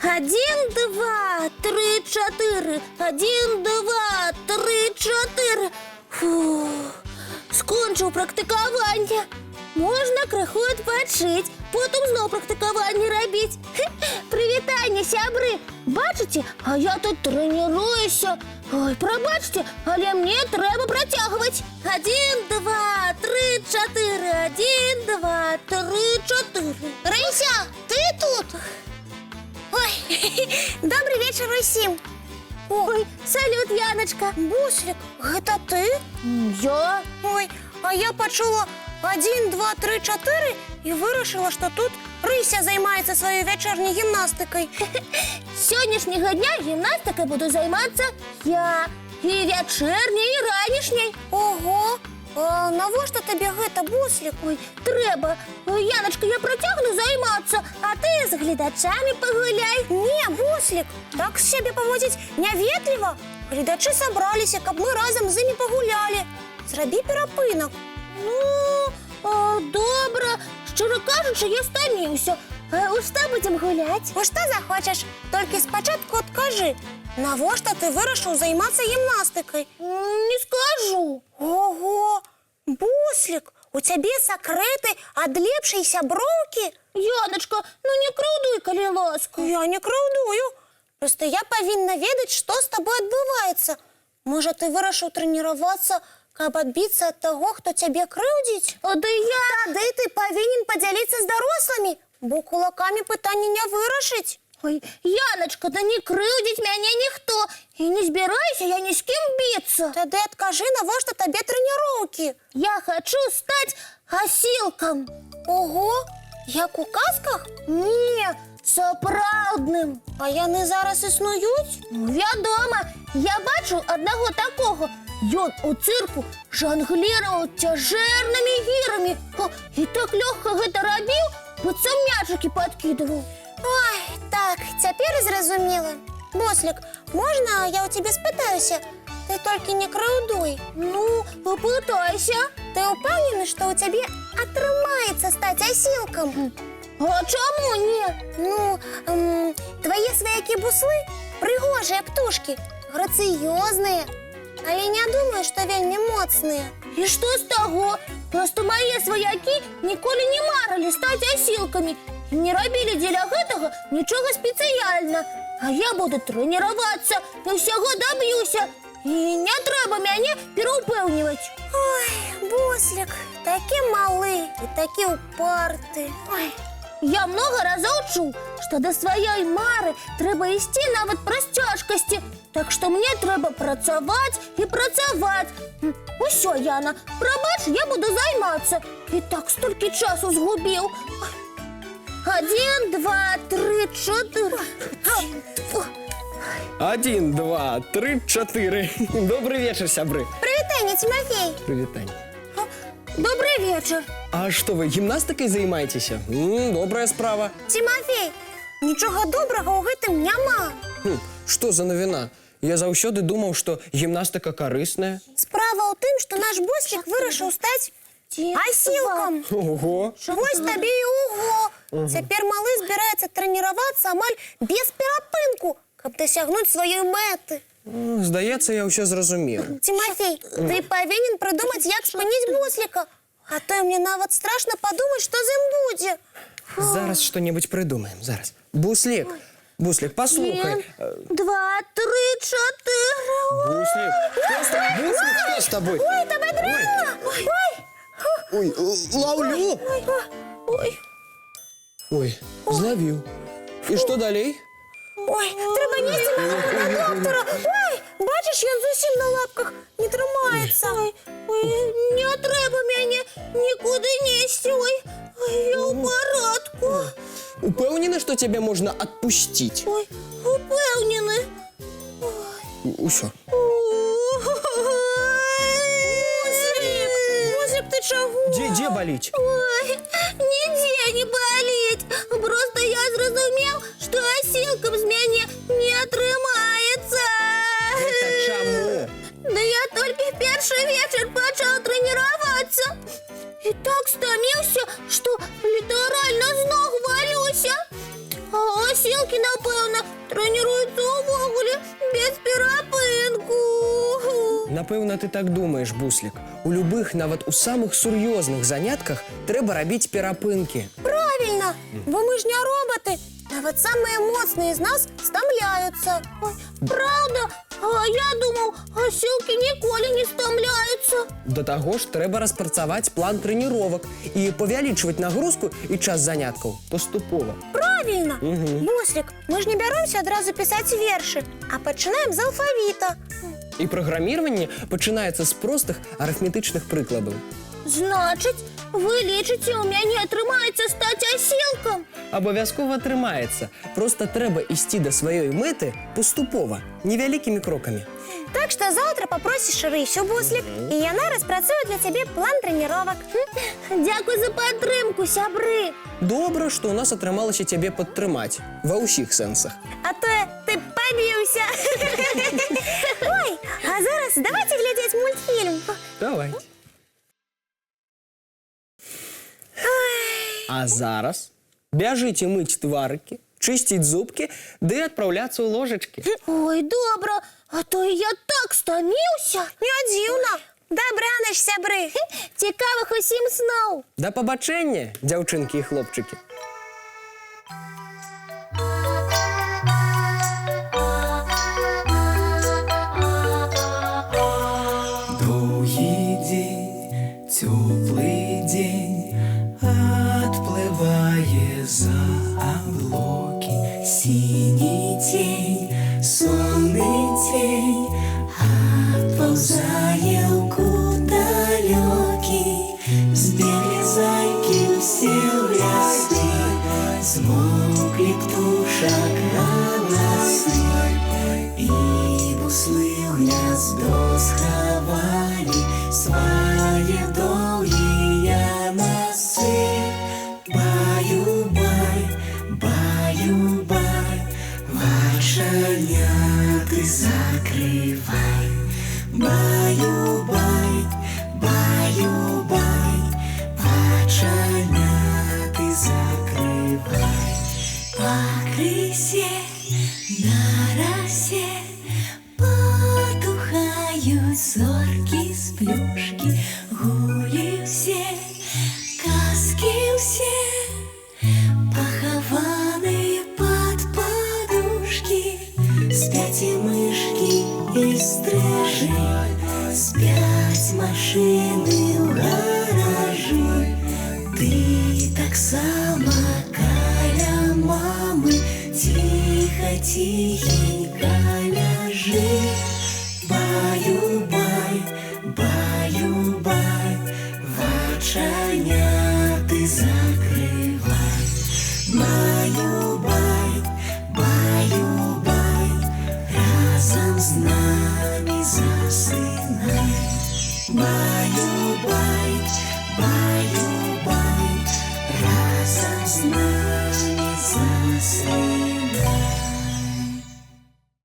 Один, два, три, чотири. Один, два, три, чотири. Фу, скончив практикування. Можна криху відпочити, потім знову практикування робити. Привітання, сябри. Бачите, а я тут тренуюся. Ой, пробачте, але мені треба протягувати. Один, два, три, чотири. Один, два, три, чотири. Рися, ти тут? Ой, добрий вечір усім. Ой, салют, Яночка. Буслик, это ти? Я? Ой, а я почула 1, 2, 3, 4 і вирішила, що тут Рися займається своєю вечірньою гімнастикою. З сьогоднішнього дня гімнастикою буду займатися я. І вечірньою, і ранішньою. Ого, а навіщо тобі гэта, Буслик? Ой, треба. Ой, Яночка, я протягну займатися, а ти з глядачами погуляй. Ні, Буслик, так себе поводить невежливо. Глядачі зібралися, щоб ми разом з ними погуляли. Зроби перепинок. Ну, добре. Щиро кажучи, я стомився. У що будемо гуляти? У що захочеш. Тільки спочатку откажи. Навіщо ти вирішив займатися гімнастикою? Не скажу. Ого, Буслик, у тебе секрети від ліпшої сябровки? Яночка, ну не кривдуй, коли ласка. Я не кривдую. Просто я повинна ведати, що з тобою відбувається. Може, ти вирішив тренуватися, щоб відбитися від того, хто тебе кривдить? Да я... Тоді ти повинен поділитися з дорослими, бо кулаками питання не вирішить. Ой, Яночка, да не кривдить мене ніхто. І не збираюся я ні з ким битися. Тоді откажи, навіщо тобі тренування? Я хочу стати осілком. Ого, як у казках? Ні, справжнім. А яни зараз існують? Відомо. Я бачу одного такого. Ён у цирку жонглировал тяжерными гирами. И так легко гэта робил, будто мячики подкидывал. Ой, так, теперь зрозуміла. Буслик, можна я у тебе спитаюся? Ти тільки не кривдуй. Ну, попытайся. Ти упевнений, що у тебе отримається стати осілком? А чому ні? Ну, твої свояки-бусли пригожі, як птушки, граціозні. Але не думаю, що вельми моцні. І що з того? Просто мої свояки ніколи не марили стати осілками. І не робили для гэтага нічого спеціального. А я буду тренуватися і всього доб'юся. І не треба мене переупевнювати. Ой, Буслик, такі малий і такі упарти. Ой. Я много разів чув, що до своєї мари треба йти навіть при тяжкості. Так що мені треба працювати і працювати. Усьо, Яна, пробач, я буду займатися. І так стільки часу згубив. 1, 2, 3, 4. 1, 2, 3, 4. Добрий вечір, сябри. Привітання, Тимофей. Привітання. Добрий вечір. А що ви гімнастикою займаєтеся? Добра справа. Тимофей, нічого доброго у гэтым няма. Що за новина? Я заўсёды думаў, што гімнастика корисная. Справа ў тым, што наш Буслик вырашыў стаць осілком. Ого. Вось табе і ого. Цяпер малы збіраецца трэніравацца амаль без перапынку, каб дасягнуць сваёй мэты. Здаецца, я ўсё зразумеў. Тимофей, ты павінен прыдумаць, як спыніць Буслика. А то мне нават страшна падумаць, што з ім будзе. Зараз што-небудзь прыдумаем, зараз. Буслик, Буслик, послухай. 1, 2, 3, 4. Буслик, что с тобой? Ой, тебе драла! Ой, ловлю! Ой, Ой, зловил. И что далей? ой, треба нести малого до доктора. Ой, бачиш, він зовсім на лапках не тримається. Ой, не треба мене нікуди нести. Ой, я у порядку. Упевнена, что тебя можно отпустить? Ой, упевнений. Усё. Буслик, ти чого? Де болить? Ой, нигде не болить. Просто я зрозумів, що осілком з мене не отримається. Це чому? Да я только в перший вечер почал тренироваться. И так стомился, что литерально з ног валюся. А осілки, напевно, тренуються увогуле без перепинку. Напевно, ти так думаєш, Буслік. У любих, навіть у самих серйозних занятках треба робити перепинки. Правильно, бо ми ж не роботи. Навіть самые моцные из нас стомляются. Ой, правда? А я думав, осілки ніколи не стомляються. До того ж, треба розпрацювати план тренувань і повялічувати нагрузку і час занятків поступово. Правильно. Буслик, ми ж не беремося одразу писати вірші, а починаємо з алфавіта. І програмування починається з простих арифметичних прикладів. Значить, ви лічите, у мене тримається стати осілком? Обов'язково тримається. Просто треба йти до своєї мети поступово, невеликими кроками. Так що завтра попросиш Рисю, Буслик, і вона розпрацює для тебе план тренувань. Дякую за підтримку, сябри. Добре, що у нас отрималося тебе підтримати во усіх сенсах. А то ти побився. Ой, а зараз давайте глядіти мультфільм. Давайте. А зараз бяжите мить тварики, чистіть зубки, де відправлятися у ложечки. Ой, добре, а то я так стомився. Не дивно. Добраніч, сябри. Цікавих усім снов. До побачення, дівчинки і хлопчики. Довгий день, теплий день, отплыває за облаки. Синій тень, сонний тень, отползає в далекий. Збігли зайки всі в ліси, змокли птушок голоси. І бусли в гнездо сховали своє довгі носи. Баю-бай, баю-бай, вошеняти закривай. Баю-бай, баю-бай, вошеняти закривай. Покрийся на росе, потухають зорки з плюшки, гулі всі, казки всі, поховані під подушки. Спять і мишки, і стрижи, спять машини в гаражі. Ти так само каля мами, тихо-тихенько ляжи. Баю-бай, баю-бай, воченяти закривай. Баю-бай, баю-бай, разом з нами засинай. Баю-бай, баю-бай.